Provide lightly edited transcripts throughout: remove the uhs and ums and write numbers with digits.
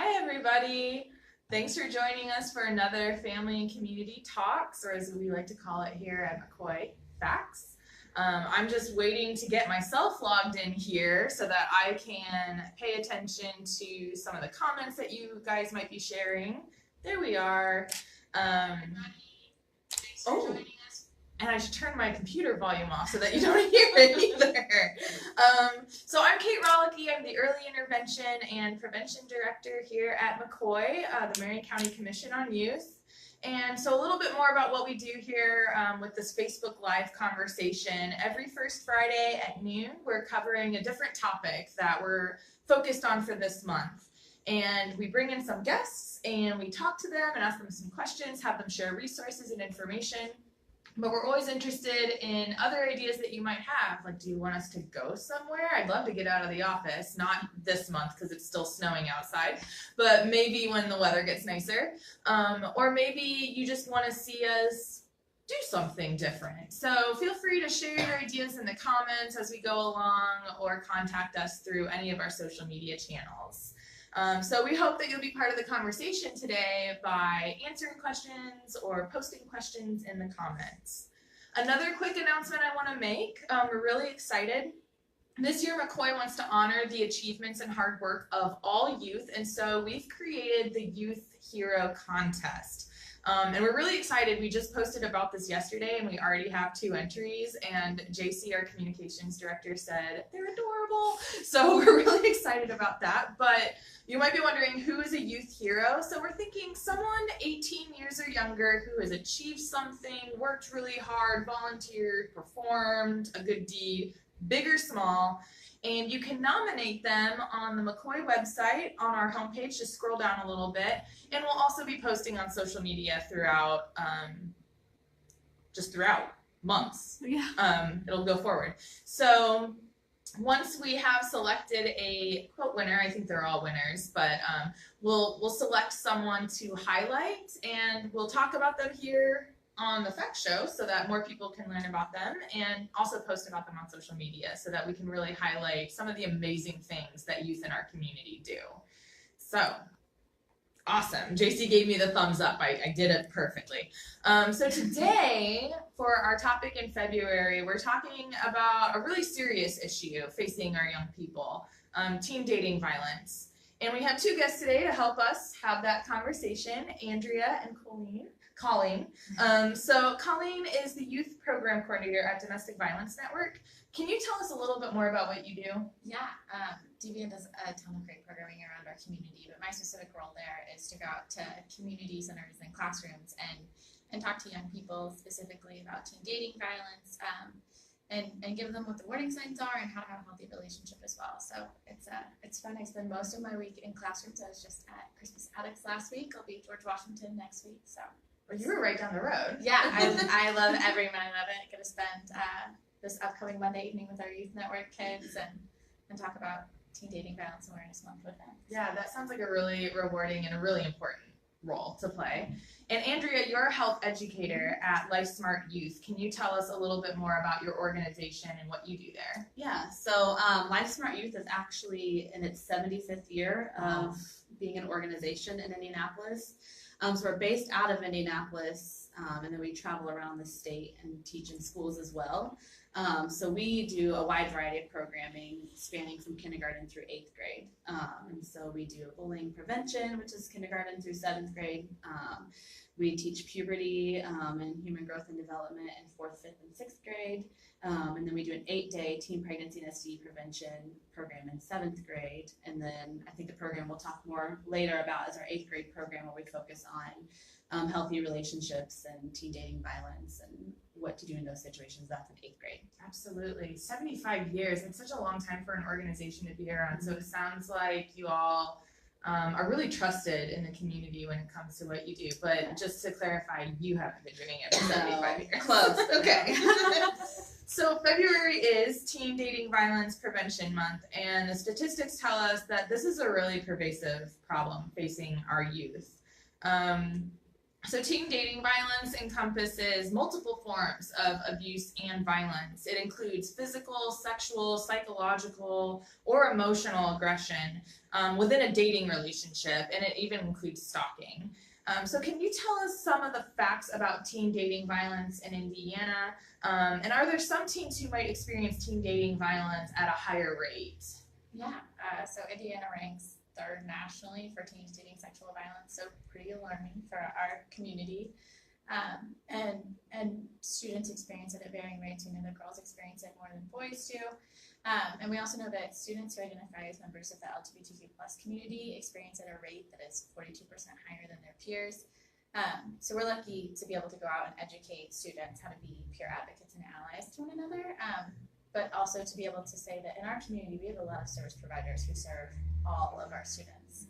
Hi, everybody. Thanks for joining us for another Family and Community Talks, or as we like to call it here at McCoy, Facts. I'm just waiting to get myself logged in here so that I can pay attention to some of the comments that you guys might be sharing. There we are. And I should turn my computer volume off so that you don't hear it either. So I'm Kate Rollicke. I'm the Early Intervention and Prevention Director here at McCoy, the Marion County Commission on Youth. And so a little bit more about what we do here with this Facebook Live conversation. Every first Friday at noon, we're covering a different topic that we're focused on for this month. And we bring in some guests and we talk to them and ask them some questions, have them share resources and information. But we're always interested in other ideas that you might have. Like, do you want us to go somewhere? I'd love to get out of the office. Not this month because it's still snowing outside, but maybe when the weather gets nicer. Or maybe you just want to see us do something different. So feel free to share your ideas in the comments as we go along or contact us through any of our social media channels. So we hope that you'll be part of the conversation today by answering questions or posting questions in the comments. Another quick announcement I want to make, we're really excited. This year McCoy wants to honor the achievements and hard work of all youth, and so we've created the Youth Hero Contest. And we're really excited. We just posted about this yesterday and we already have 2 entries, and JC, our communications director, said they're adorable. So we're really excited about that. But you might be wondering, who is a youth hero? So we're thinking someone 18 years or younger who has achieved something, worked really hard, volunteered, performed a good deed, big or small. And you can nominate them on the McCoy website on our homepage. Just scroll down a little bit. And we'll also be posting on social media throughout, throughout months. Yeah. It'll go forward. So once we have selected a quote winner, I think they're all winners, but we'll select someone to highlight, and we'll talk about them here on the Fact Show so that more people can learn about them, and also post about them on social media so that we can really highlight some of the amazing things that youth in our community do. So awesome. JC gave me the thumbs up. I did it perfectly. So today, for our topic in February, we're talking about a really serious issue facing our young people, teen dating violence. And we have 2 guests today to help us have that conversation, Andrea and Colleen. So Colleen is the youth program coordinator at Domestic Violence Network. Can you tell us a little bit more about what you do? Yeah, DVN does a ton of great programming around our community, but my specific role there is to go out to community centers and classrooms and talk to young people specifically about teen dating violence, and give them what the warning signs are and how to have a healthy relationship as well. So it's fun. I spend most of my week in classrooms. I was just at Christmas Attucks last week. I'll be at George Washington next week. So. Well, you were right down the road. Yeah, I love every minute of it. Going to spend this upcoming Monday evening with our Youth Network kids and talk about Teen Dating Violence Awareness Month with them. Yeah, that sounds like a really rewarding and a really important role to play. And Andrea, you're a health educator at Lifesmart Youth. Can you tell us a little bit more about your organization and what you do there? Yeah, so Lifesmart Youth is actually in its 75th year of being an organization in Indianapolis. So we're based out of Indianapolis, and then we travel around the state and teach in schools as well. So we do a wide variety of programming spanning from kindergarten through 8th grade. And so we do bullying prevention, which is kindergarten through 7th grade. We teach puberty and human growth and development in 4th, 5th, and 6th grade. And then we do an 8-day teen pregnancy and STD prevention program in 7th grade. And then I think the program we'll talk more later about is our 8th grade program, where we focus on healthy relationships and teen dating violence and what to do in those situations. That's in 8th grade. Absolutely. 75 years. It's such a long time for an organization to be around. So it sounds like you all are really trusted in the community when it comes to what you do. But just to clarify, you haven't been doing it for 75 years. Close. Okay. So February is Teen Dating Violence Prevention Month, and the statistics tell us that this is a really pervasive problem facing our youth. So teen dating violence encompasses multiple forms of abuse and violence. It includes physical, sexual, psychological, or emotional aggression within a dating relationship, and it even includes stalking. So can you tell us some of the facts about teen dating violence in Indiana? And are there some teens who might experience teen dating violence at a higher rate? Yeah, so Indiana ranks third nationally for teens dating sexual violence, so pretty alarming for our community. And students experience it at varying rates. We know that girls experience it more than boys do. And we also know that students who identify as members of the LGBTQ plus community experience at a rate that is 42% higher than their peers. So we're lucky to be able to go out and educate students how to be peer advocates and allies to one another, but also to be able to say that in our community we have a lot of service providers who serve all of our students.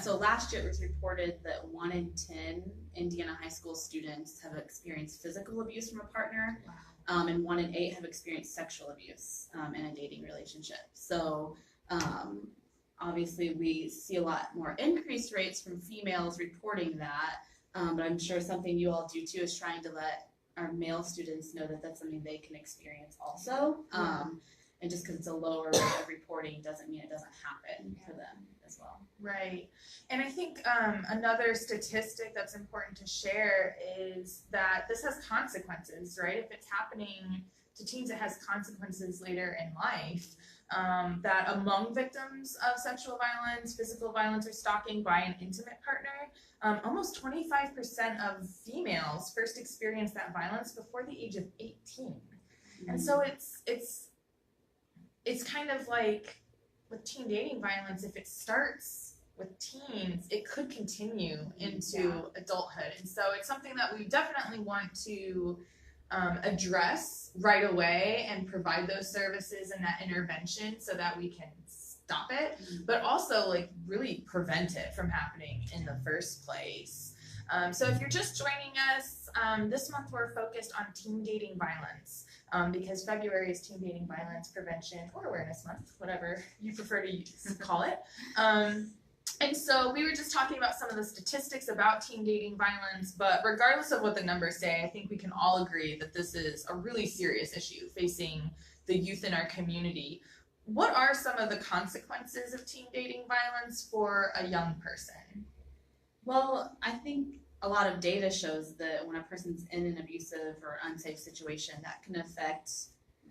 So last year it was reported that 1 in 10 Indiana high school students have experienced physical abuse from a partner. Wow. And 1 in 8 have experienced sexual abuse in a dating relationship. So obviously we see a lot more increased rates from females reporting that, but I'm sure something you all do too is trying to let our male students know that that's something they can experience also. And just because it's a lower rate of reporting doesn't mean it doesn't happen for them as well. Right. And I think another statistic that's important to share is that this has consequences, right? If it's happening to teens, it has consequences later in life. That among victims of sexual violence, physical violence, or stalking by an intimate partner, almost 25% of females first experience that violence before the age of 18. Mm-hmm. And so it's kind of like with teen dating violence, if it starts with teens, it could continue into adulthood. And so it's something that we definitely want to address right away and provide those services and that intervention so that we can stop it, but also like really prevent it from happening in the first place. So if you're just joining us, this month we're focused on teen dating violence. Because February is Teen Dating Violence Prevention or Awareness Month, whatever you prefer to call it. And so we were just talking about some of the statistics about teen dating violence, but regardless of what the numbers say, I think we can all agree that this is a really serious issue facing the youth in our community. What are some of the consequences of teen dating violence for a young person? Well, I think a lot of data shows that when a person's in an abusive or unsafe situation, that can affect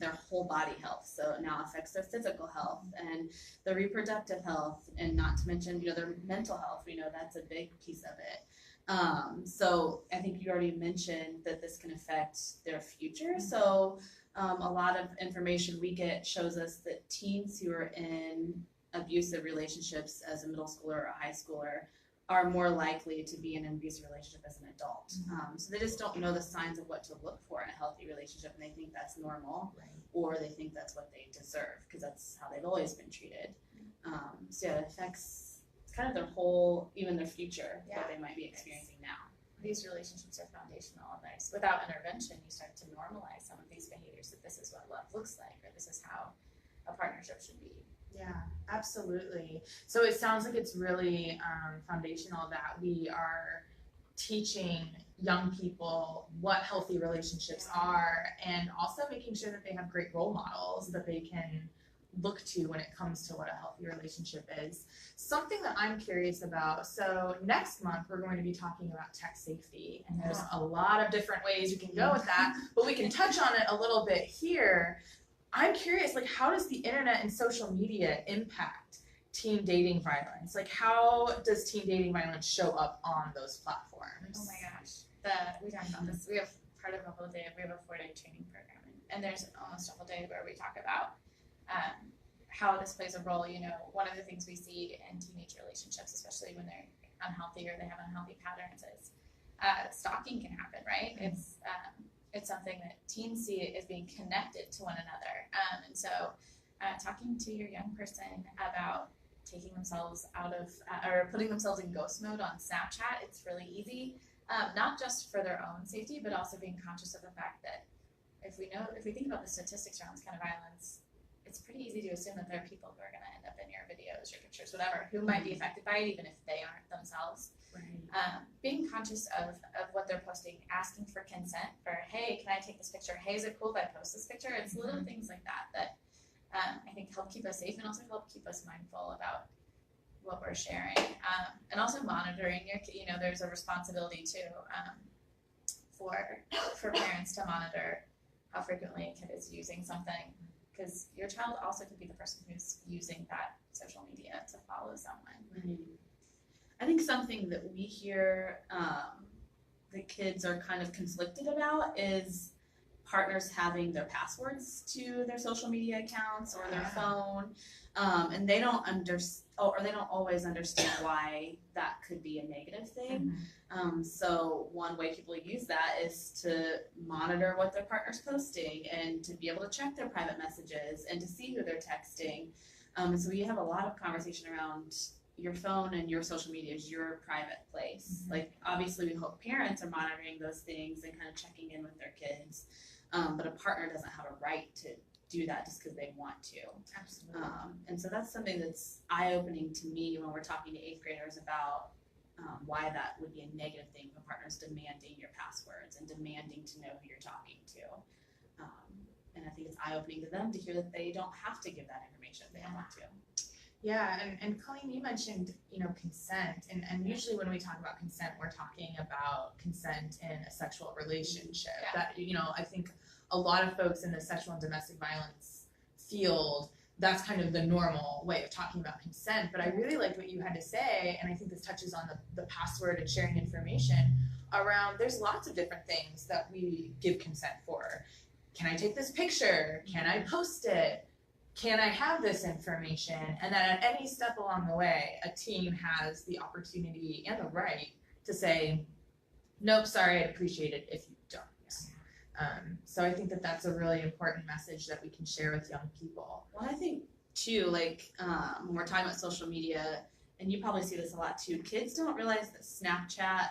their whole body health. So it now affects their physical health and their reproductive health, and not to mention, their mental health. We know that's a big piece of it. So I think you already mentioned that this can affect their future. So a lot of information we get shows us that teens who are in abusive relationships as a middle schooler or a high schooler are more likely to be in an abusive relationship as an adult. So they just don't know the signs of what to look for in a healthy relationship, and they think that's normal, or they think that's what they deserve because that's how they've always been treated. So it affects kind of their whole, even their future, that they might be experiencing now. These relationships are foundational, and without intervention, you start to normalize some of these behaviors, that this is what love looks like, or this is how a partnership should be. Yeah, absolutely. So it sounds like it's really foundational that we are teaching young people what healthy relationships are, and also making sure that they have great role models that they can look to when it comes to what a healthy relationship is. Something that I'm curious about, so next month we're going to be talking about tech safety, and there's a lot of different ways you can go with that, but we can touch on it a little bit here. I'm curious, how does the internet and social media impact teen dating violence? How does teen dating violence show up on those platforms? Oh my gosh, we talked about this. We have part of a whole day. We have a 4-day training program, and there's almost a whole day where we talk about how this plays a role. One of the things we see in teenage relationships, especially when they're unhealthy or they have unhealthy patterns, is stalking can happen, right? Mm-hmm. It's something that teens see as being connected to one another. And so talking to your young person about taking themselves out of, or putting themselves in ghost mode on Snapchat, it's really easy, not just for their own safety, but also being conscious of the fact that if we think about the statistics around this kind of violence, it's pretty easy to assume that there are people who are going to end up in your videos, your pictures, whatever, who might be affected by it, even if they aren't themselves. Right. being conscious of what they're posting, asking for consent for, hey, can I take this picture? Hey, is it cool if I post this picture? It's little things like that I think help keep us safe and also help keep us mindful about what we're sharing. And also monitoring there's a responsibility too for parents to monitor how frequently a kid is using something, because your child also could be the person who's using that social media to follow someone. Right. I think something that we hear that kids are kind of conflicted about is partners having their passwords to their social media accounts or their phone, and they don't always understand why that could be a negative thing. So one way people use that is to monitor what their partner's posting and to be able to check their private messages and to see who they're texting. And so we have a lot of conversation around your phone and your social media is your private place. Like, obviously we hope parents are monitoring those things and kind of checking in with their kids, but a partner doesn't have a right to do that just because they want to. Absolutely. And so that's something that's eye-opening to me when we're talking to 8th graders about why that would be a negative thing if a partner's demanding your passwords and demanding to know who you're talking to. And I think it's eye-opening to them to hear that they don't have to give that information if they don't want to. Yeah, and Colleen, you mentioned, consent, and usually when we talk about consent, we're talking about consent in a sexual relationship. That, I think a lot of folks in the sexual and domestic violence field, that's kind of the normal way of talking about consent, but I really liked what you had to say, and I think this touches on the password and sharing information around, there's lots of different things that we give consent for. Can I take this picture? Can I post it? Can I have this information? And then at any step along the way, a teen has the opportunity and the right to say, nope, sorry, I'd appreciate it if you don't. So I think that that's a really important message that we can share with young people. Well, I think too, when we're talking about social media, and you probably see this a lot too, kids don't realize that Snapchat,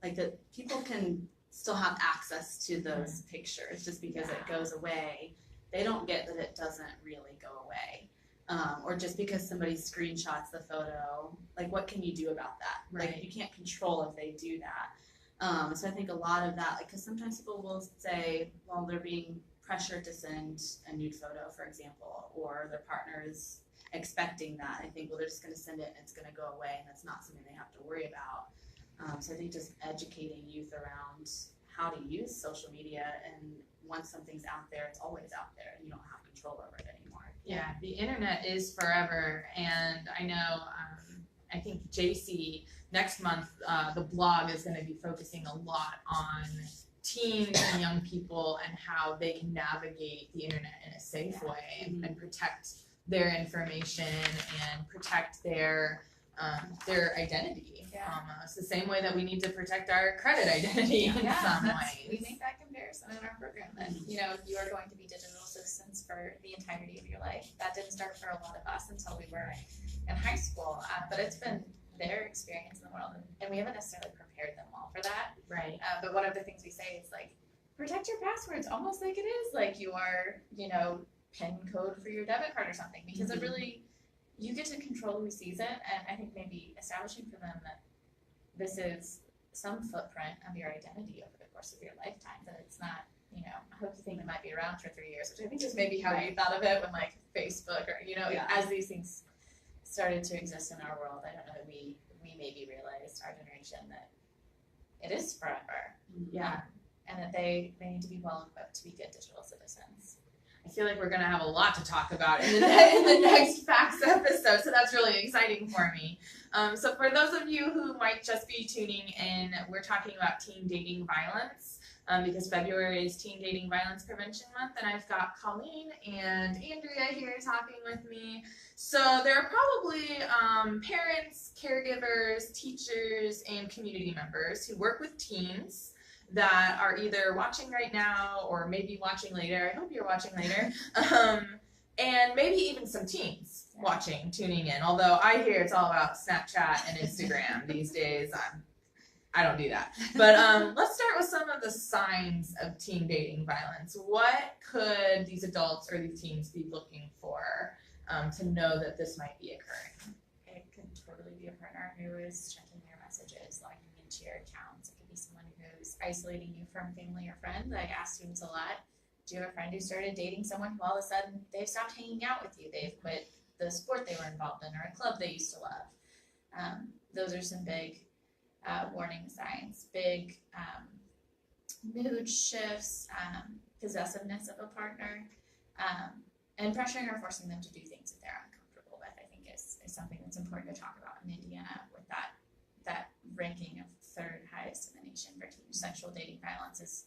that people can still have access to those pictures just because it goes away. They don't get that it doesn't really go away. Or just because somebody screenshots the photo, what can you do about that? Right. You can't control if they do that. So I think a lot of that, because sometimes people will say, well, they're being pressured to send a nude photo, for example, or their partner is expecting that. I think, well, they're just going to send it and it's going to go away, and that's not something they have to worry about. So I think just educating youth around how to use social media, and once something's out there, it's always out there, and you don't have control over it anymore. Yeah, the internet is forever, and I know, I think JC, next month, the blog is going to be focusing a lot on teens and young people and how they can navigate the internet in a safe way and protect their information and protect their identity. It's the same way that we need to protect our credit identity in some ways. We make that comparison in our program that, you are going to be digital citizens for the entirety of your life. That didn't start for a lot of us until we were in high school, but it's been their experience in the world, and we haven't necessarily prepared them all for that. Right. But one of the things we say is protect your passwords almost like it is your, PIN code for your debit card or something, because it really, you get to control who sees it, and I think maybe establishing for them that this is some footprint of your identity over the course of your lifetime, that it's not, a hokey thing that might be around for 3 years, which I think is maybe how we thought of it when Facebook or, as these things started to exist in our world. I don't know that we maybe realized, our generation, that it is forever. Yeah. And that they need to be well equipped to be good digital citizens. I feel like we're going to have a lot to talk about in the next Facts episode, so that's really exciting for me. So for those of you who might just be tuning in, we're talking about teen dating violence, because February is Teen Dating Violence Prevention Month, and I've got Colleen and Andrea here talking with me. So there are probably parents, caregivers, teachers, and community members who work with teens that are either watching right now or maybe watching later. I hope you're watching later. And maybe even some teens watching, tuning in. Although I hear it's all about Snapchat and Instagram these days. I don't do that. But let's start with some of the signs of teen dating violence. What could these adults or these teens be looking for to know that this might be occurring? It could totally be a partner who is checking your messages, logging into your accounts. It could be someone who's isolating you from family or friends. I ask students a lot, do you have a friend who started dating someone who all of a sudden they've stopped hanging out with you? They've quit the sport they were involved in or a club they used to love. Those are some big warning signs. Big mood shifts, possessiveness of a partner, and pressuring or forcing them to do things that they're uncomfortable with, I think is something that's important to talk about in Indiana, with that ranking of third highest in the nation for teen sexual dating violence is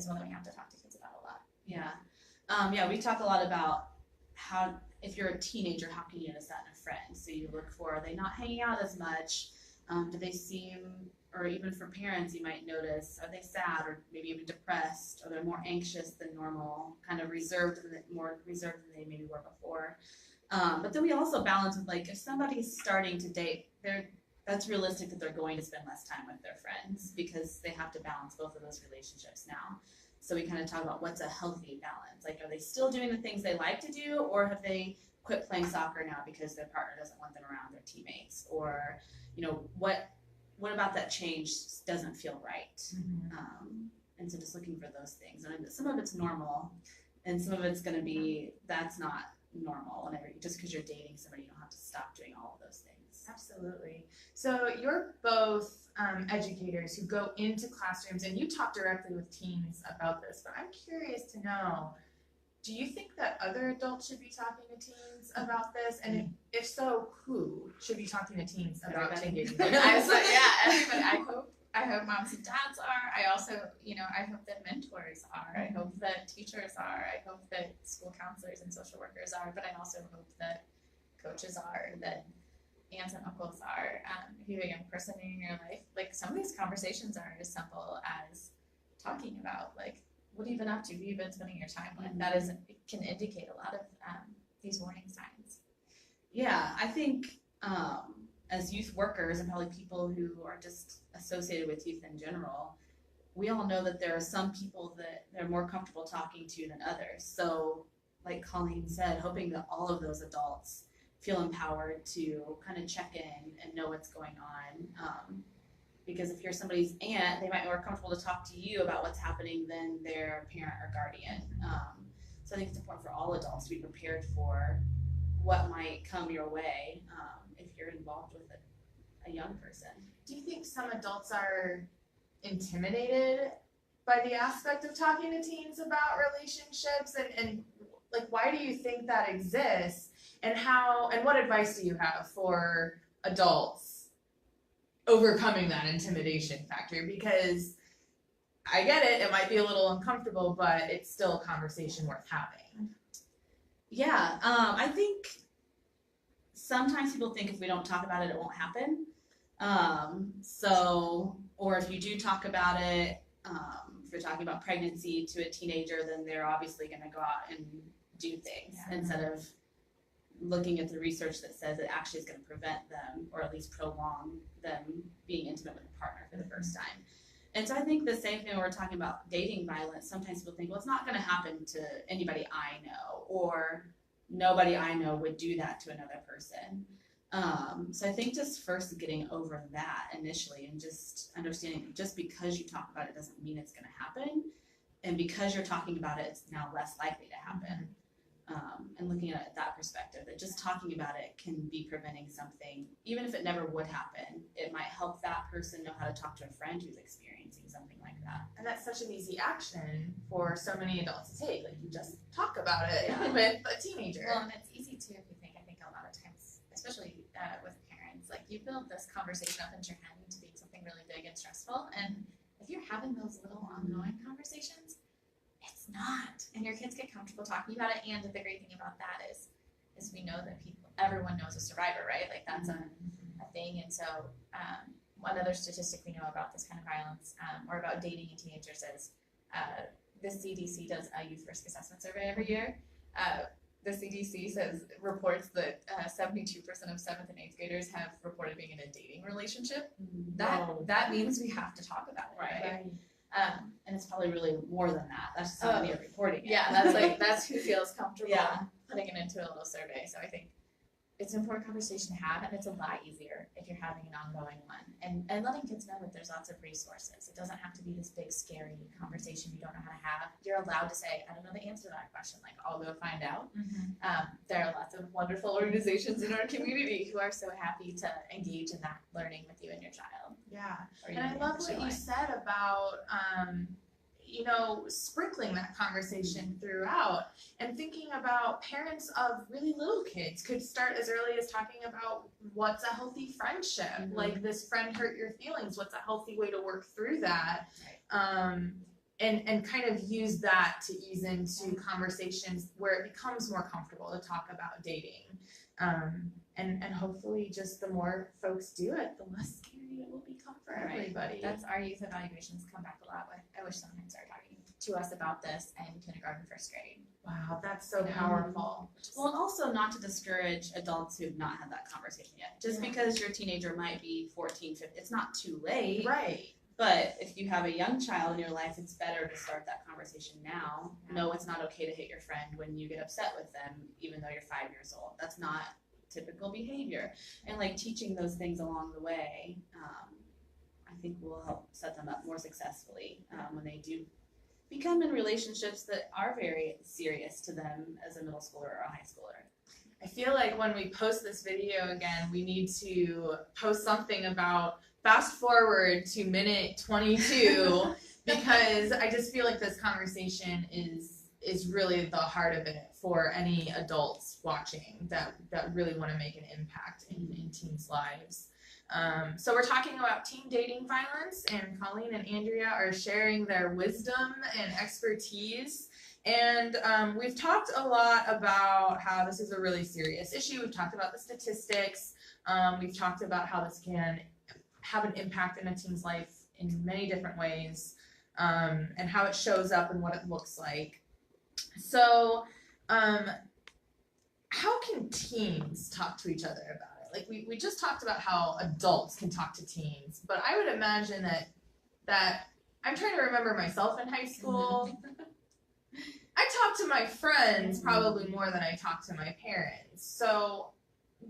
one that we have to talk to kids about a lot. Yeah. We talk a lot about how, if you're a teenager, how can you notice that in a friend? So you look for, are they not hanging out as much? Do they seem, or even for parents, you might notice, are they sad or maybe even depressed? Or they're more anxious than normal, kind of more reserved than they maybe were before. But then we also balance with, like, if somebody's starting to date, that's realistic that they're going to spend less time with their friends because they have to balance both of those relationships now. So we kind of talk about what's a healthy balance. Like, are they still doing the things they like to do, or have they quit playing soccer now because their partner doesn't want them around their teammates? Or, what about that change doesn't feel right? Mm-hmm. And so just looking for those things. And some of it's normal, and some of it's going to be, that's not normal. Whenever, just because you're dating somebody, you don't have to stop doing all of those things. Absolutely. So you're both educators who go into classrooms, and you talk directly with teens about this, but I'm curious to know, do you think that other adults should be talking to teens about this? And if so, who should be talking to teens about teen dating? Everybody. I hope moms and dads are. I also, I hope that mentors are. I hope that teachers are. I hope that school counselors and social workers are. But I also hope that coaches are, that aunts and uncles are. If you have a young person in your life, like, some of these conversations are as simple as talking about, like, what have you been up to? Who have you been spending your time with? That can indicate a lot of these warning signs. Yeah, I think as youth workers and probably people who are just associated with youth in general, we all know that there are some people that they're more comfortable talking to than others. So, like Colleen said, hoping that all of those adults feel empowered to kind of check in and know what's going on. Because if you're somebody's aunt, they might be more comfortable to talk to you about what's happening than their parent or guardian. So I think it's important for all adults to be prepared for what might come your way if you're involved with a young person. Do you think some adults are intimidated by the aspect of talking to teens about relationships, and like, why do you think that exists, and what advice do you have for adults overcoming that intimidation factor? Because I get it might be a little uncomfortable, but it's still a conversation worth having. Yeah, I think sometimes people think if we don't talk about it, it won't happen. Or if you do talk about it, if you're talking about pregnancy to a teenager, then they're obviously going to go out and do things instead of looking at the research that says it actually is going to prevent them, or at least prolong them being intimate with a partner for the first time. And so I think the same thing when we're talking about dating violence, sometimes people think, well, it's not going to happen to anybody I know, or nobody I know would do that to another person. So I think just first getting over that initially, and just understanding just because you talk about it doesn't mean it's going to happen. And because you're talking about it, it's now less likely to happen. And looking at it that perspective, that just talking about it can be preventing something. Even if it never would happen, it might help that person know how to talk to a friend who's experiencing something like that. And that's such an easy action for so many adults to take. Like, you just talk about it with a teenager. Well, and it's easy too if you think. I think a lot of times, especially with parents, like, you build this conversation up into your head into being something really big and stressful. And if you're having those little ongoing conversations, it's not. And your kids get comfortable talking about it. And the great thing about that is we know that everyone knows a survivor, right? Like, that's a thing. And so one other statistic we know about this kind of violence or about dating in teenagers is the CDC does a youth risk assessment survey every year. The CDC reports that 72% of 7th and 8th graders have reported being in a dating relationship. That means we have to talk about it, right? And it's probably really more than that. That's just somebody reporting it. Yeah, that's who feels comfortable putting it into a little survey. So I think it's an important conversation to have, and it's a lot easier if you're having an ongoing one. And letting kids know that there's lots of resources. It doesn't have to be this big, scary conversation you don't know how to have. You're allowed to say, I don't know the answer to that question. Like, I'll go find out. There are lots of wonderful organizations in our community who are so happy to engage in that learning with you and your child. Yeah. Or And I love what you said about, you know, sprinkling that conversation throughout, and thinking about parents of really little kids could start as early as talking about what's a healthy friendship. Like, this friend hurt your feelings. What's a healthy way to work through that? And kind of use that to ease into conversations where it becomes more comfortable to talk about dating. And hopefully just the more folks do it, the less scary it will become for everybody. That's our youth evaluations come back a lot with. I wish someone had started talking to us about this in kindergarten, first grade. Wow, that's so powerful. Well, and also not to discourage adults who've not had that conversation yet. Just because your teenager might be 14, 15, it's not too late. Right. But if you have a young child in your life, it's better to start that conversation now. No, it's not okay to hit your friend when you get upset with them, even though you're 5 years old. That's not typical behavior. And like teaching those things along the way, I think will help set them up more successfully when they do become in relationships that are very serious to them as a middle schooler or a high schooler. I feel like when we post this video again, we need to post something about fast forward to minute 22 because I just feel like this conversation is really the heart of it for any adults watching that really want to make an impact in teens' lives. So we're talking about teen dating violence, and Colleen and Andrea are sharing their wisdom and expertise. And we've talked a lot about how this is a really serious issue. We've talked about the statistics. We've talked about how this can have an impact in a teen's life in many different ways, and how it shows up and what it looks like. So how can teens talk to each other about it? Like we just talked about how adults can talk to teens, but I would imagine that I'm trying to remember myself in high school. I talk to my friends probably more than I talk to my parents. So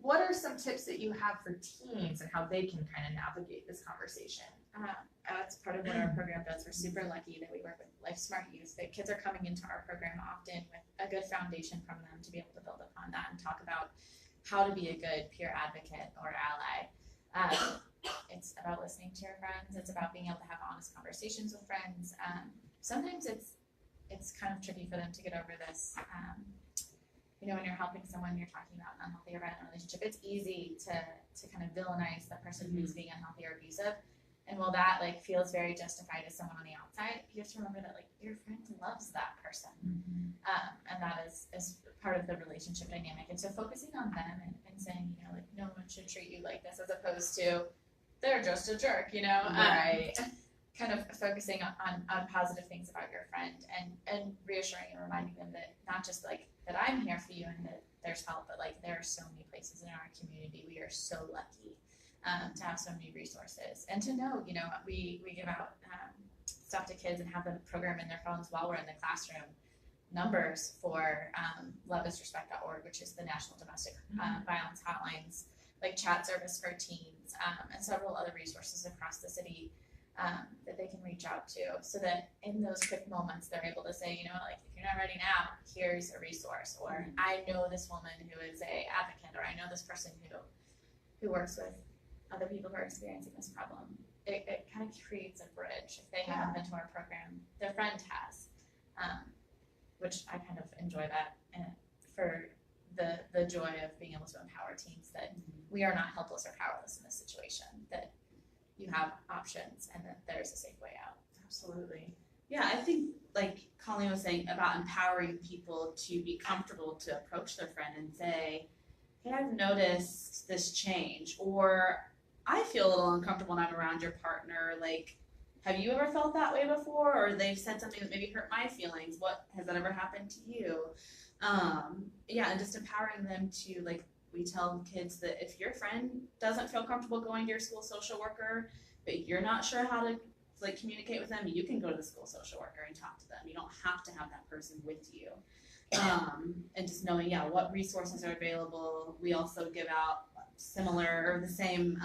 what are some tips that you have for teens and how they can kind of navigate this conversation? That's part of what our program does. We're super lucky that we work with Lifesmart Youth. That kids are coming into our program often with a good foundation from them to be able to build upon that and talk about how to be a good peer advocate or ally. It's about listening to your friends. It's about being able to have honest conversations with friends. Sometimes it's kind of tricky for them to get over this. When you're helping someone, you're talking about an unhealthy or violent relationship, it's easy to kind of villainize the person who's being unhealthy or abusive. And while that feels very justified as someone on the outside, you have to remember that your friend loves that person. And that is part of the relationship dynamic. And so focusing on them and saying, no one should treat you like this, as opposed to they're just a jerk, Right. Kind of focusing on positive things about your friend and reassuring and reminding them that not just that I'm here for you and that there's help, but there are so many places in our community. We are so lucky to have so many resources and to know, we give out stuff to kids and have them program in their phones while we're in the classroom. Numbers for loveisrespect.org, which is the National Domestic Violence Hotlines, chat service for teens, and several other resources across the city that they can reach out to, so that in those quick moments they're able to say, if you're not ready now, here's a resource, or I know this woman who is a advocate, or I know this person who works with other people who are experiencing this problem. It kind of creates a bridge. If they haven't been to our program, their friend has, which I kind of enjoy that for the joy of being able to empower teens that we are not helpless or powerless in this situation, that you have options and that there's a safe way out. Absolutely. Yeah, I think Colleen was saying about empowering people to be comfortable to approach their friend and say, hey, I've noticed this change, or I feel a little uncomfortable when I'm around your partner. Have you ever felt that way before? Or they've said something that maybe hurt my feelings. What has that ever happened to you? And just empowering them to we tell kids that if your friend doesn't feel comfortable going to your school social worker, but you're not sure how to communicate with them, you can go to the school social worker and talk to them. You don't have to have that person with you. And just knowing, what resources are available. We also give out similar or the same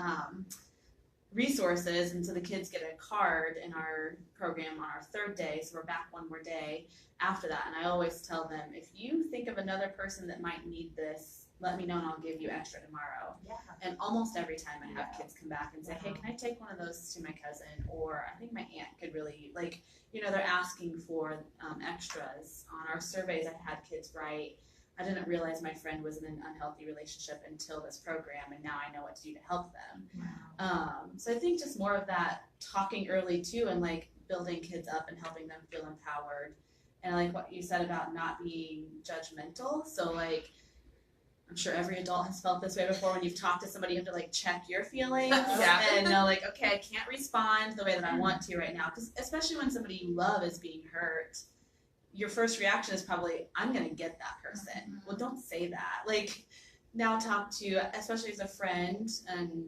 resources, and so the kids get a card in our program on our third day, so we're back one more day after that. And I always tell them, if you think of another person that might need this, let me know and I'll give you extra tomorrow. Yeah. And almost every time I have kids come back and say, hey, can I take one of those to my cousin? Or I think my aunt could really, they're asking for extras. On our surveys, I've had kids write, I didn't realize my friend was in an unhealthy relationship until this program, and now I know what to do to help them. Wow. So I think just more of that talking early too, and building kids up and helping them feel empowered. And I like what you said about not being judgmental. So I'm sure every adult has felt this way before. When you've talked to somebody, you have to check your feelings and know okay, I can't respond the way that I want to right now. Because especially when somebody you love is being hurt, your first reaction is probably, I'm going to get that person. Well, don't say that. Now talk to, especially as a friend, and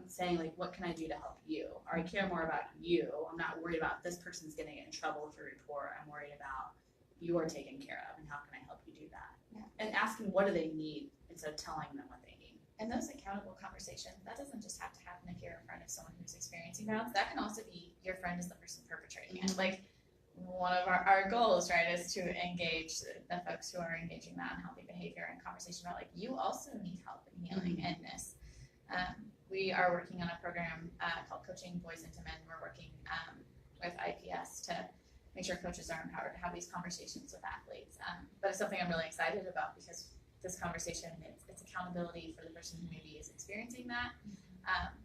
saying what can I do to help you? Or I care more about you. I'm not worried about this person's going to get in trouble with a report. I'm worried about you're taken care of, and how can I help you do that? Yeah. And asking what do they need instead of telling them what they need. And those accountable conversations, that doesn't just have to happen if you're in front of someone who's experiencing violence. That can also be your friend is the person perpetrating it. One of our goals, right, is to engage the folks who are engaging that unhealthy behavior in conversation about you also need help in healing in this. We are working on a program called Coaching Boys into Men. We're working with IPS to make sure coaches are empowered to have these conversations with athletes. But it's something I'm really excited about, because this conversation, it's accountability for the person who maybe is experiencing that,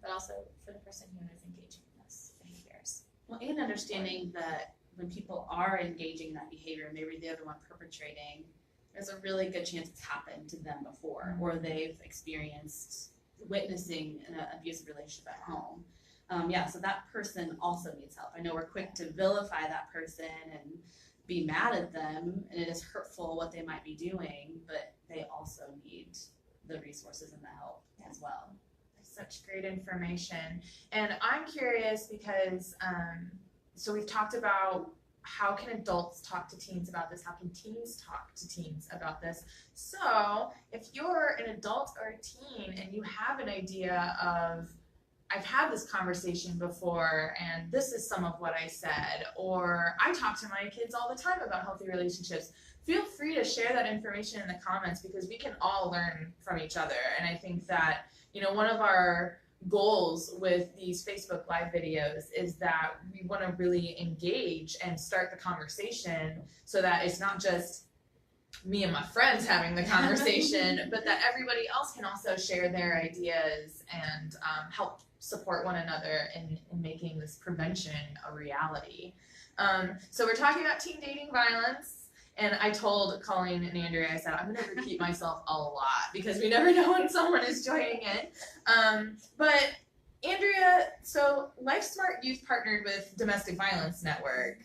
but also for the person who is engaging in those behaviors. Well, and understanding that when people are engaging in that behavior, maybe they're the one perpetrating, there's a really good chance it's happened to them before, or they've experienced witnessing an abusive relationship at home. So that person also needs help. I know we're quick to vilify that person and be mad at them, and it is hurtful what they might be doing, but they also need the resources and the help as well. Such great information. And I'm curious because, so we've talked about how can adults talk to teens about this? How can teens talk to teens about this? So if you're an adult or a teen and you have an idea of, I've had this conversation before and this is some of what I said, or I talk to my kids all the time about healthy relationships, feel free to share that information in the comments, because we can all learn from each other. And I think that, one of our goals with these Facebook Live videos is that we want to really engage and start the conversation, so that it's not just me and my friends having the conversation, but that everybody else can also share their ideas and help support one another in making this prevention a reality. So we're talking about teen dating violence. And I told Colleen and Andrea, I said, I'm going to repeat myself a lot, because we never know when someone is joining in. But Andrea, so Lifesmart Youth partnered with Domestic Violence Network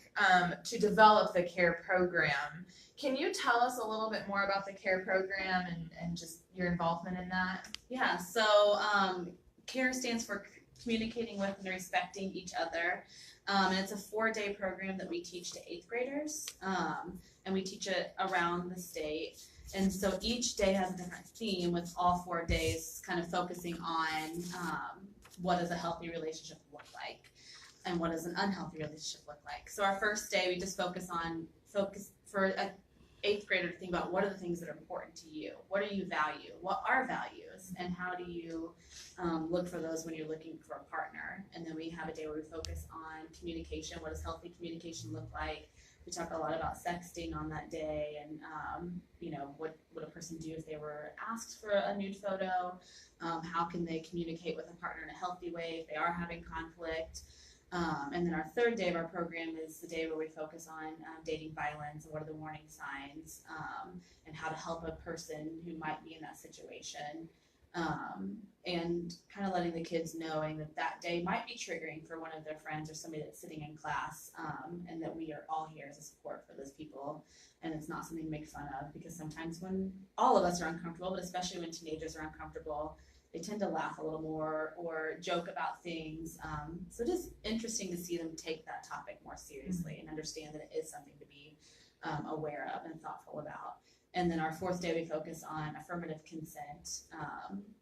to develop the CARE program. Can you tell us a little bit more about the CARE program and just your involvement in that? Yeah, so CARE stands for Communicating with and Respecting Each Other. And it's a 4-day program that we teach to 8th graders. And we teach it around the state. And so each day has a different theme, with all 4 days kind of focusing on what does a healthy relationship look like and what does an unhealthy relationship look like. So our first day, we just focus for an 8th grader to think about, what are the things that are important to you? What do you value? What are values? And how do you look for those when you're looking for a partner? And then we have a day where we focus on communication. What does healthy communication look like? We talk a lot about sexting on that day, and what would a person do if they were asked for a nude photo? How can they communicate with a partner in a healthy way if they are having conflict? And then our 3rd day of our program is the day where we focus on dating violence and what are the warning signs, and how to help a person who might be in that situation. And kind of letting the kids knowing that day might be triggering for one of their friends or somebody that's sitting in class, and that we are all here as a support for those people, and it's not something to make fun of, because sometimes when all of us are uncomfortable, but especially when teenagers are uncomfortable, they tend to laugh a little more or joke about things. So just interesting to see them take that topic more seriously and understand that it is something to be aware of and thoughtful about. And then our fourth day, we focus on affirmative consent,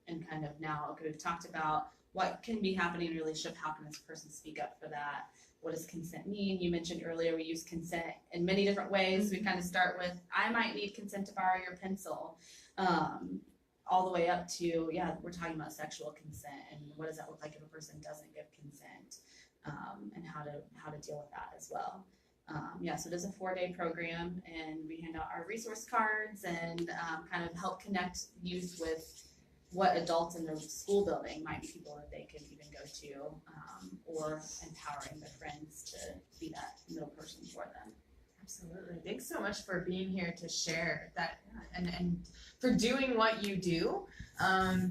and kind of now, okay, we've talked about what can be happening in a relationship. How can this person speak up for that? What does consent mean? You mentioned earlier we use consent in many different ways. We kind of start with, I might need consent to borrow your pencil, all the way up to, yeah, we're talking about sexual consent and what does that look like if a person doesn't give consent, and how to deal with that as well. So it is a 4-day program, and we hand out our resource cards and kind of help connect youth with what adults in the school building might be people that they can even go to, or empowering their friends to be that middle person for them. Absolutely. Thanks so much for being here to share that, and for doing what you do,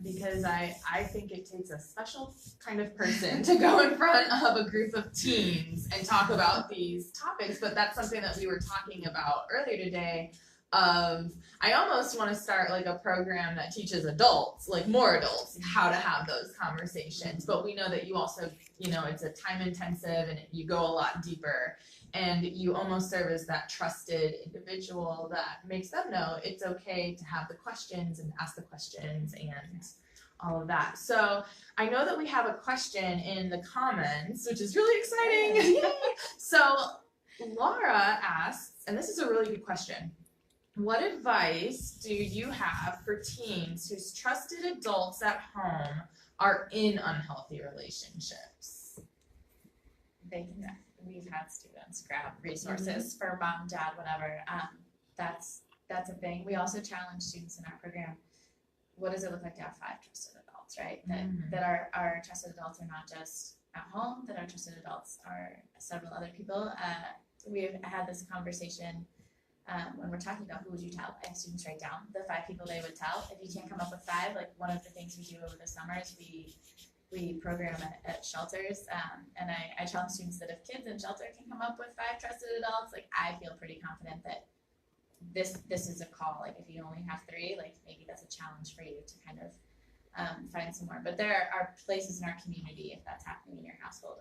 because I think it takes a special kind of person to go in front of a group of teens and talk about these topics. But that's something that we were talking about earlier today. I almost want to start like a program that teaches adults, like more adults, how to have those conversations. But we know that you also, it's a time intensive and you go a lot deeper, and you almost serve as that trusted individual that makes them know it's okay to have the questions and ask the questions and all of that. So I know that we have a question in the comments, which is really exciting. So Laura asks, and this is a really good question: what advice do you have for teens whose trusted adults at home are in unhealthy relationships? We've had students grab resources for mom, dad, whatever. That's a thing. We also challenge students in our program. What does it look like to have 5 trusted adults, right? That our trusted adults are not just at home, that our trusted adults are several other people. We've had this conversation when we're talking about who would you tell. I have students write down the 5 people they would tell. If you can't come up with 5, like one of the things we do over the summer is we program at shelters, and I challenge students that if kids in shelter can come up with 5 trusted adults, like I feel pretty confident that this is a call. Like if you only have 3, like maybe that's a challenge for you to kind of find some more. But there are places in our community, if that's happening in your household,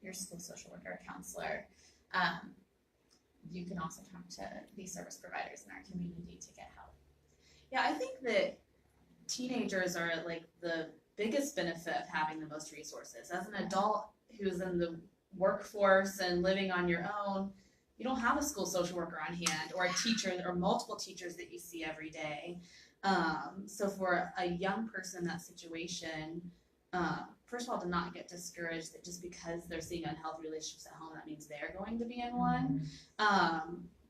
your school social worker, counselor. You can also talk to these service providers in our community to get help. Yeah, I think that teenagers are like the biggest benefit of having the most resources. As an adult who's in the workforce and living on your own, you don't have a school social worker on hand, or a teacher, or multiple teachers that you see every day. So for a young person in that situation, first of all, to not get discouraged that just because they're seeing unhealthy relationships at home, that means they're going to be in one.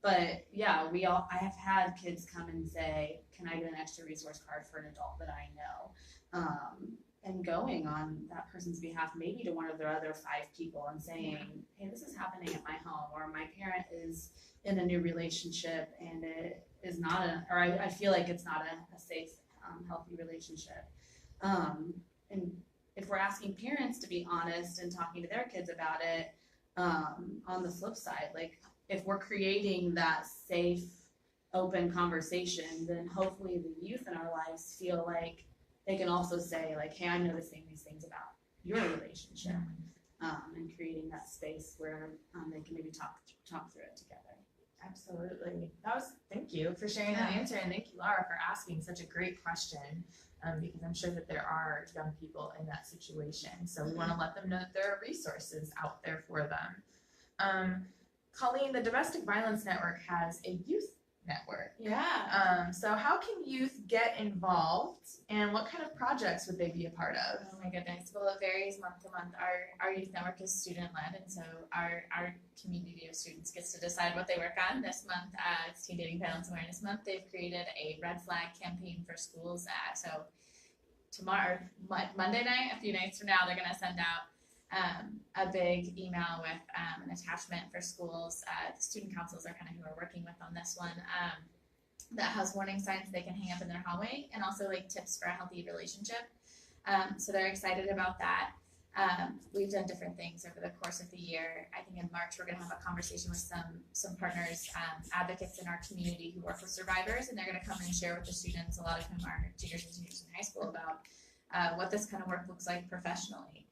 But yeah, I have had kids come and say, can I get an extra resource card for an adult that I know? And going on that person's behalf, maybe to one of their other 5 people and saying, hey, this is happening at my home, or my parent is in a new relationship and it is not I feel like it's not a safe, healthy relationship. And if we're asking parents to be honest and talking to their kids about it, on the flip side, like if we're creating that safe, open conversation, then hopefully the youth in our lives feel like they can also say, like, hey, I'm noticing these things about your relationship, and creating that space where they can maybe talk through it together. Absolutely. Thank you for sharing that answer, and thank you, Laura, for asking such a great question, because I'm sure that there are young people in that situation. So we want to let them know that there are resources out there for them. Colleen, the Domestic Violence Network has a youth network. Yeah. So how can youth get involved, and what kind of projects would they be a part of? Oh my goodness. Well, it varies month to month. Our youth network is student led, and so our community of students gets to decide what they work on. This month, it's Teen Dating Violence Awareness Month. They've created a red flag campaign for schools. So tomorrow, Monday night, a few nights from now, they're going to send out a big email with an attachment for schools. The student councils are kind of who are working with on this one, that has warning signs they can hang up in their hallway, and also like tips for a healthy relationship. So they're excited about that. We've done different things over the course of the year. I think in March we're going to have a conversation with some partners, advocates in our community who work with survivors, and they're going to come and share with the students, a lot of whom are juniors and seniors in high school, about what this kind of work looks like professionally.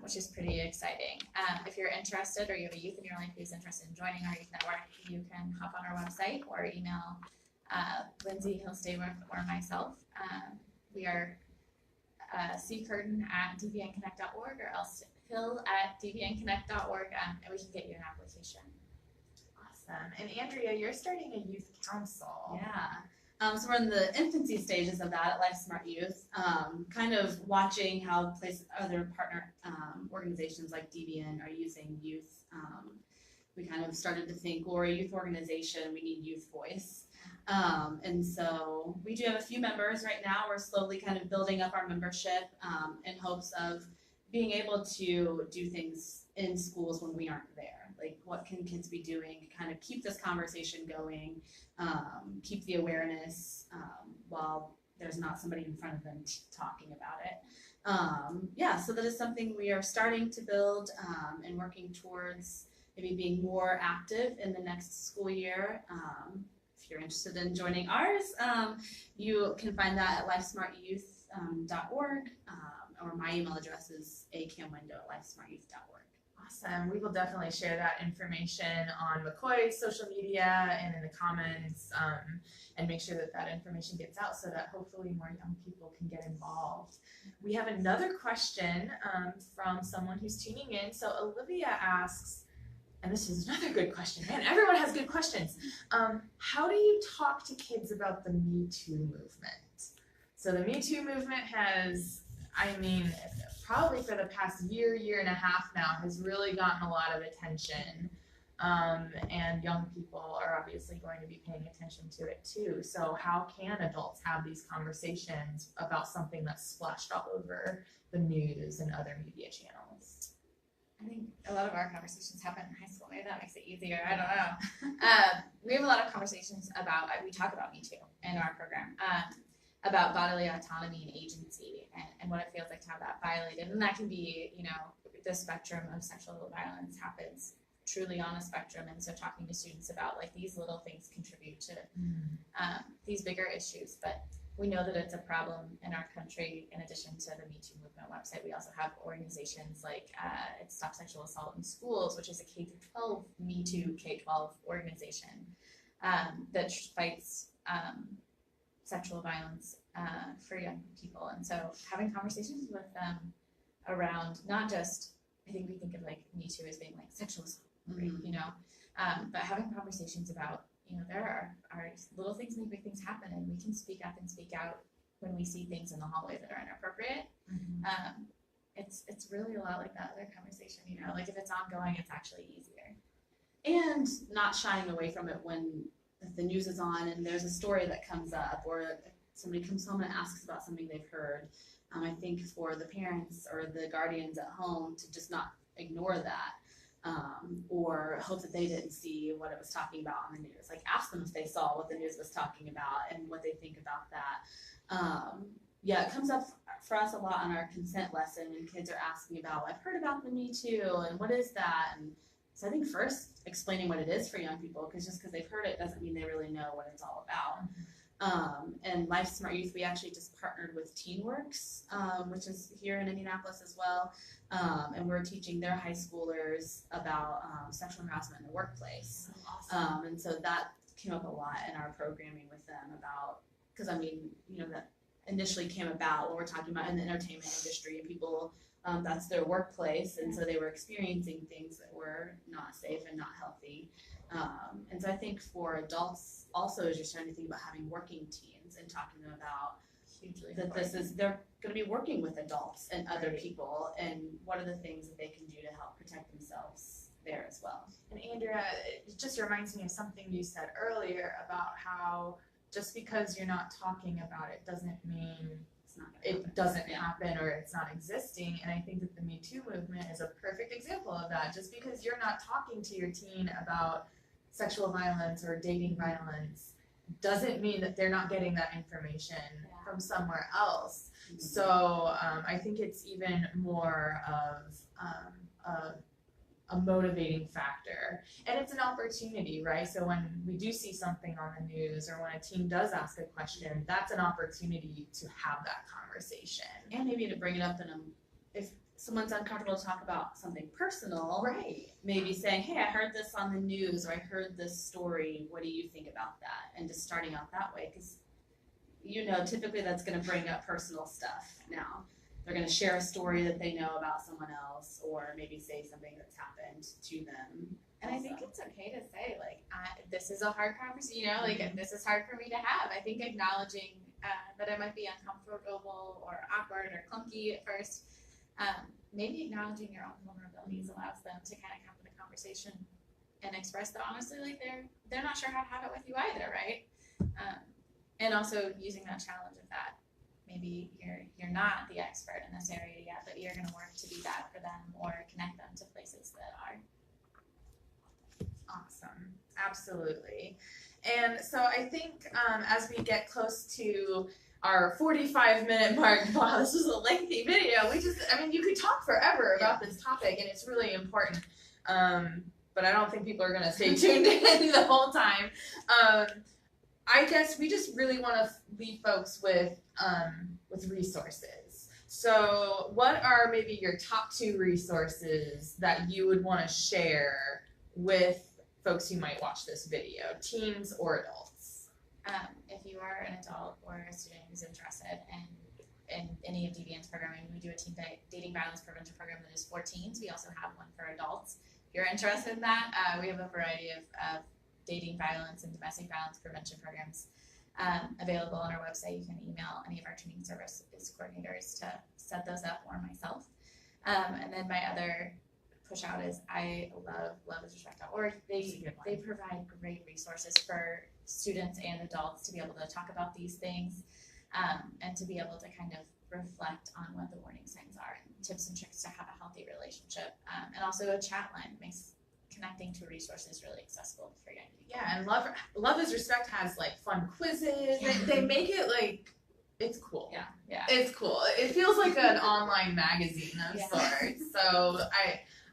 which is pretty exciting. If you're interested or you have a youth in your life who's interested in joining our youth network, you can hop on our website or email Lindsay Hillstaver or myself. We are ccurtain@dbnconnect.org or else hill@dbnconnect.org, and we can get you an application. Awesome. And Andrea, you're starting a youth council. Yeah. So we're in the infancy stages of that at Lifesmart Youth, kind of watching how other partner organizations like DBN are using youth. We kind of started to think, well, we're a youth organization, we need youth voice. And so we do have a few members right now. We're slowly kind of building up our membership in hopes of being able to do things in schools when we aren't there. Like, what can kids be doing to kind of keep this conversation going, keep the awareness while there's not somebody in front of them talking about it. So that is something we are starting to build and working towards maybe being more active in the next school year. If you're interested in joining ours, you can find that at lifesmartyouth.org, or my email address is acamwindow@lifesmartyouth.org. Awesome. We will definitely share that information on McCoy's social media and in the comments, and make sure that that information gets out so that hopefully more young people can get involved. We have another question from someone who's tuning in. So Olivia asks, and this is another good question. Man, everyone has good questions. How do you talk to kids about the Me Too movement? So the Me Too movement has, probably for the past year and a half now, has really gotten a lot of attention. And young people are obviously going to be paying attention to it too. So how can adults have these conversations about something that's splashed all over the news and other media channels? I think a lot of our conversations happen in high school. Maybe that makes it easier. I don't know. We have a lot of conversations we talk about Me Too in our program, about bodily autonomy and agency and what it feels like to have that violated. And that can be, the spectrum of sexual violence happens truly on a spectrum. And so talking to students about like these little things contribute to these bigger issues. But we know that it's a problem in our country. In addition to the Me Too movement website, we also have organizations like Stop Sexual Assault in Schools, which is a K-12 Me Too K-12 organization that fights sexual violence for young people. And so having conversations with them around not just, I think we think of like Me Too as being like sexual assault, but having conversations about, there are little things make big things happen, and we can speak up and speak out when we see things in the hallway that are inappropriate. It's really a lot like that other conversation, like if it's ongoing, it's actually easier. And not shying away from it when the news is on and there's a story that comes up, or somebody comes home and asks about something they've heard. I think for the parents or the guardians at home to just not ignore that, or hope that they didn't see what it was talking about on the news. Like, ask them if they saw what the news was talking about and what they think about that. It comes up for us a lot on our consent lesson when kids are asking about, I've heard about the Me Too, and what is that? And so I think first explaining what it is for young people, because just because they've heard it doesn't mean they really know what it's all about. And Lifesmart Youth, we actually just partnered with TeenWorks, which is here in Indianapolis as well. And we're teaching their high schoolers about sexual harassment in the workplace. Awesome. And so that came up a lot in our programming with them about, because that initially came about when we're talking about in the entertainment industry, and people, that's their workplace, and so they were experiencing things that were not safe and not healthy. And so I think for adults also, as you're starting to think about having working teens and talking to them about they're going to be working with adults and other people, and what are the things that they can do to help protect themselves there as well. And Andrea, it just reminds me of something you said earlier about how just because you're not talking about it doesn't mean it doesn't happen or it's not existing. And I think that the Me Too movement is a perfect example of that. Just because you're not talking to your teen about sexual violence or dating violence doesn't mean that they're not getting that information from somewhere else. So I think it's even more of a motivating factor, and it's an opportunity, right? So when we do see something on the news, or when a teen does ask a question, that's an opportunity to have that conversation, and maybe to bring it up if someone's uncomfortable to talk about something personal, Right. maybe saying, hey, I heard this on the news, or I heard this story, what do you think about that? And just starting out that way, because typically that's going to bring up personal stuff now. They're going to share a story that they know about someone else, or maybe say something that's happened to them. And I think it's okay to say, like, this is a hard conversation, this is hard for me to have. I think acknowledging that it might be uncomfortable or awkward or clunky at first, maybe acknowledging your own vulnerabilities allows them to kind of come to the conversation and express that honestly, like, they're not sure how to have it with you either, right? And also using that challenge of that. Maybe you're not the expert in this area yet, but you're going to work to be that for them or connect them to places that are. Awesome. Absolutely. And so I think as we get close to our 45-minute mark, wow, this was a lengthy video. You could talk forever about this topic, and it's really important. But I don't think people are going to stay tuned in the whole time. I guess we just really want to leave folks with resources. So what are maybe your top 2 resources that you would want to share with folks who might watch this video, teens or adults? If you are an adult or a student who's interested in any of DVN's programming, we do a teen dating violence prevention program that is for teens. We also have one for adults. If you're interested in that, we have a variety of dating violence and domestic violence prevention programs available on our website. You can email any of our training services coordinators to set those up, or myself. And then my other push out is I love is respect.org. They provide great resources for students and adults to be able to talk about these things and to be able to kind of reflect on what the warning signs are and tips and tricks to have a healthy relationship. And also a chat line makes connecting to resources really accessible for young people. Yeah, and Love is Respect has like fun quizzes. They make it like, it's cool. Yeah. It's cool. It feels like an online magazine of sorts. So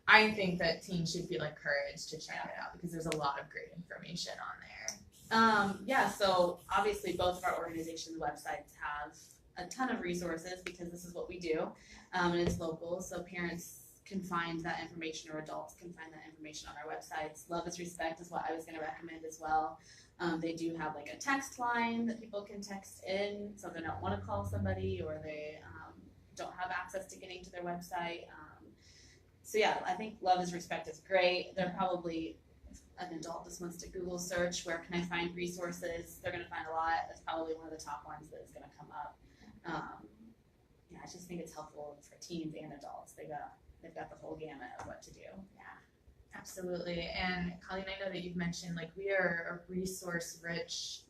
I think that teens should feel encouraged to check it out because there's a lot of great information on there. So obviously both of our organizations' websites have a ton of resources because this is what we do, and it's local, so parents can find that information, or adults can find that information on our websites. Love is Respect is what I was going to recommend as well. They do have like a text line that people can text in, so they don't want to call somebody, or they don't have access to getting to their website. I think Love is Respect is great. They're probably, if an adult just wants to Google search, where can I find resources? They're going to find a lot. That's probably one of the top ones that is going to come up. I just think it's helpful for teens and adults. They've got the whole gamut of what to do. Yeah, absolutely. And Colleen, I know that you've mentioned we are a resource-rich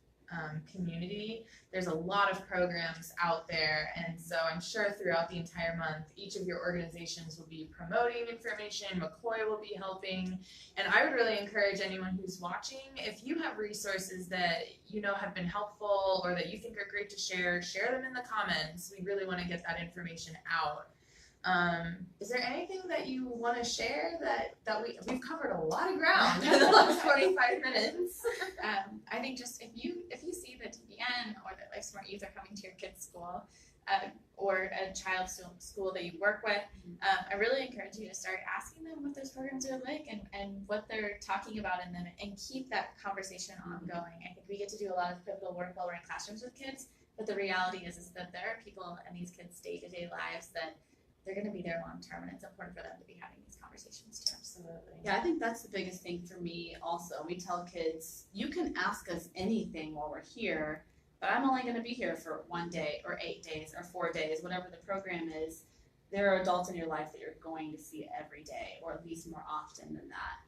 community. There's a lot of programs out there, and so I'm sure throughout the entire month, each of your organizations will be promoting information. McCoy will be helping, and I would really encourage anyone who's watching, if you have resources that have been helpful or that you think are great to share them in the comments. We really want to get that information out. Is there anything that you want to share that we've covered a lot of ground in the last 45 minutes? I think just if you see that DVN or that Lifesmart Youth are coming to your kid's school or a child's school that you work with, I really encourage you to start asking them what those programs are like and what they're talking about in them, and keep that conversation ongoing. I think we get to do a lot of pivotal work while we're in classrooms with kids, but the reality is that there are people in these kids' day-to-day lives that they're going to be there long term, and it's important for them to be having these conversations too. Absolutely. Yeah, I think that's the biggest thing for me also. We tell kids, you can ask us anything while we're here, but I'm only going to be here for 1 day or 8 days or 4 days, whatever the program is. There are adults in your life that you're going to see every day, or at least more often than that.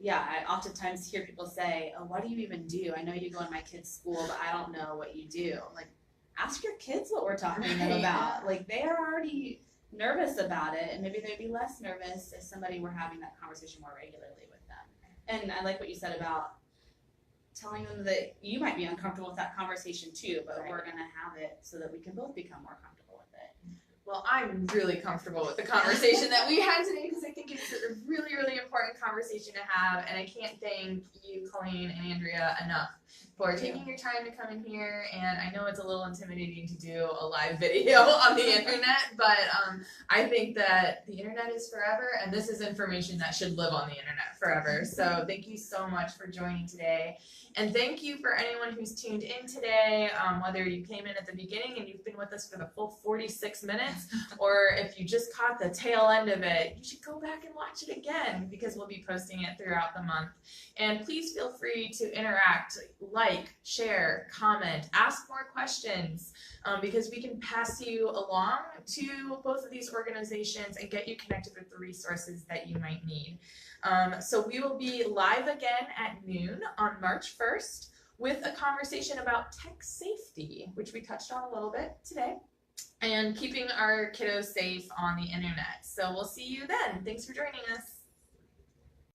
I oftentimes hear people say, oh, what do you even do? I know you go in my kid's school, but I don't know what you do. Ask your kids what we're talking about. They are already nervous about it, and maybe they'd be less nervous if somebody were having that conversation more regularly with them. And I like what you said about telling them that you might be uncomfortable with that conversation too, but we're going to have it so that we can both become more comfortable with it. Well, I'm really comfortable with the conversation that we had today because I think it's a really, really important conversation to have, and I can't thank you, Colleen and Andrea, enough for taking your time to come in here. And I know it's a little intimidating to do a live video on the internet, but I think that the internet is forever, and this is information that should live on the internet forever. So thank you so much for joining today. And thank you for anyone who's tuned in today, whether you came in at the beginning and you've been with us for the full 46 minutes, or if you just caught the tail end of it, you should go back and watch it again because we'll be posting it throughout the month. And please feel free to interact, like, share, comment, ask more questions, because we can pass you along to both of these organizations and get you connected with the resources that you might need. So we will be live again at noon on March 1st with a conversation about tech safety, which we touched on a little bit today, and keeping our kiddos safe on the internet. So we'll see you then. Thanks for joining us.